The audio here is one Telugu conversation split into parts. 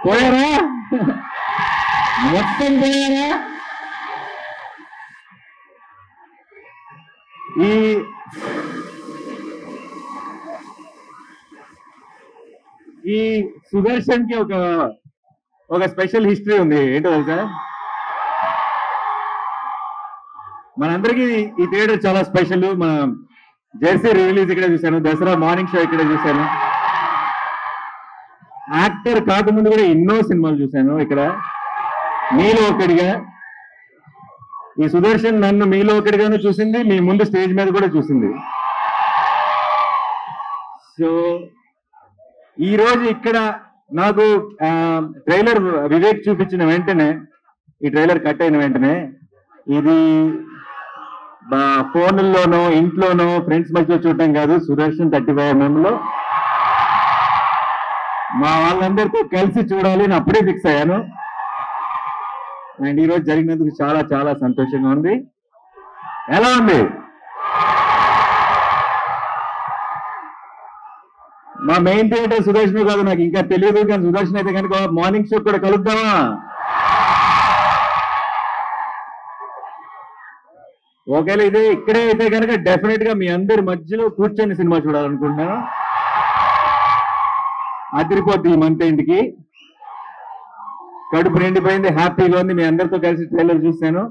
పోయారా? మొత్తం పోయారా? ఈ సుదర్శన్ కి ఒక స్పెషల్ హిస్టరీ ఉంది. ఏంటో తెలుసా? మనందరికీ ఈ థియేటర్ చాలా స్పెషల్. మన జెర్సీ రిలీజ్ ఇక్కడ చూశాను, దసరా మార్నింగ్ షో ఇక్కడ చూశాను, యాక్టర్ కాకముందు కూడా ఎన్నో సినిమాలు చూశాను ఇక్కడ. మీలో ఒకటిగా ఈ సుదర్శన్ నన్ను మీలో ఒకటిగాను చూసింది, మీ ముందు స్టేజ్ మీద కూడా చూసింది. సో ఈ రోజు ఇక్కడ నాకు ట్రైలర్ వివేక్ చూపించిన వెంటనే, ఈ ట్రైలర్ కట్ అయిన వెంటనే, ఇది ఫోన్లోనో ఇంట్లోనో ఫ్రెండ్స్ మధ్యలో చూడటం కాదు, సుదర్శన్ 35mm లో మా వాళ్ళందరితో కలిసి చూడాలి అని అప్పుడే ఫిక్స్ అయ్యాను. అండ్ ఈరోజు జరిగినందుకు చాలా చాలా సంతోషంగా ఉంది. ఎలా ఉంది? మా మెయిన్ థియేటర్ సుదర్శన్ కాదు, నాకు ఇంకా తెలియదు, కానీ సుదర్శన్ అయితే కనుక మార్నింగ్ షో కూడా కలుద్దామా? ఒకవేళ ఇదే ఇక్కడే అయితే కనుక డెఫినెట్ గా మీ అందరి మధ్యలో కూర్చొని సినిమా చూడాలనుకుంటున్నాను. అదిరిపోద్ది ఈ మంత్ ఇంటికి. కడుపు నిండిపోయింది, హ్యాపీగా ఉంది. మీ అందరితో కలిసి ట్రైలర్ చూశాను.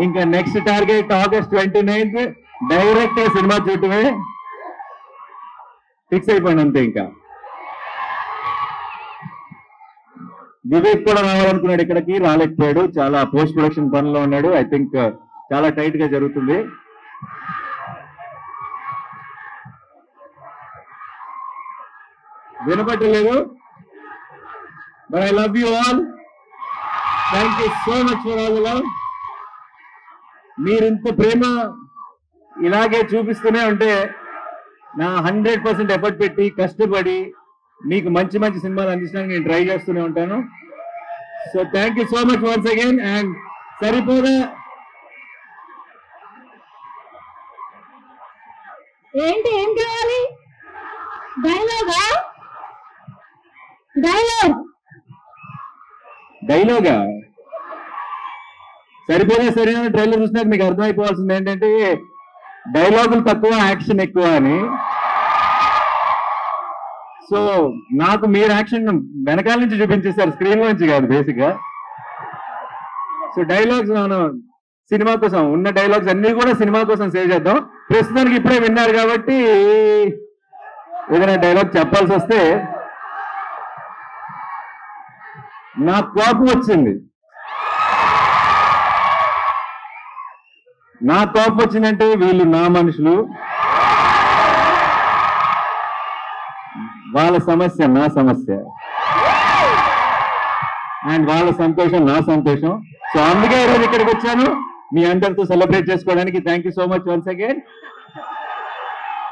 ఇంకా next target August 29th direct cinema చూడటమే ఫిక్స్ అయిపోయింది అంతే. ఇంకా వివేక్ కూడా రావాలనుకున్నాడు, ఇక్కడికి రాలేకపోయాడు, చాలా పోస్ట్ ప్రొడక్షన్ పనిలో ఉన్నాడు. ఐ థింక్ చాలా టైట్ గా జరుగుతుంది. వినపట్టలేదు, but I love you all. Thank you so much for all the love. మీరింత ప్రేమ ఇలాగే చూపిస్తూనే ఉంటే నా 100% ఎఫర్ట్ పెట్టి కష్టపడి మీకు మంచి మంచి సినిమాలు అందించడానికి నేను ట్రై చేస్తూనే ఉంటాను. So thank you so much once again. And సరిపోదా, ఏంటి ఏం కావాలి? డైలాగా? డైలాగా సరిపోదా? సరైన ట్రైలర్ చూసినాక మీకు అర్థమైపోవాల్సింది ఏంటంటే డైలాగులు తక్కువ, యాక్షన్ ఎక్కువ అని. సో నాకు మీరు యాక్షన్ వెనకాల నుంచి చూపించేస్తారు, స్క్రీన్ నుంచి కాదు బేసిక్ గా. సో డైలాగ్స్ మనం సినిమా కోసం ఉన్న డైలాగ్స్ అన్ని కూడా సినిమా కోసం సేవ్ చేద్దాం. ప్రస్తుతానికి ఇప్పుడే విన్నారు కాబట్టి ఏదైనా డైలాగ్ చెప్పాల్సి వస్తే, నాకు కోపం వచ్చింది. నా కోపం వచ్చిందంటే వీళ్ళు నా మనుషులు, వాళ్ళ సమస్య నా సమస్య, అండ్ వాళ్ళ సంతోషం నా సంతోషం. సో అందుకే ఈరోజు ఇక్కడికి వచ్చాను మీ అందరితో సెలబ్రేట్ చేసుకోవడానికి. Thank you so much once again.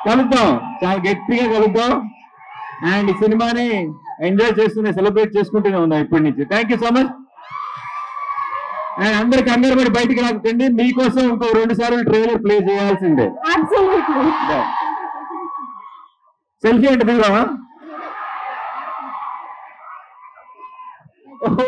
కలుద్దాం, చాలా గట్టిగా కలుద్దాం. అండ్ ఈ సినిమాని ఎంజాయ్ చేస్తూనే సెలబ్రేట్ చేసుకుంటూనే ఉందాం ఇప్పటి నుంచి. Thank you so much. And అందరికి అందరు మరి బయటికి రాకండి, మీకోసం ఇంకో 2 సార్లు ట్రైలర్ ప్లే చేయాల్సిందే. సెల్ఫీ అంటే దిగుదామా? ఓహో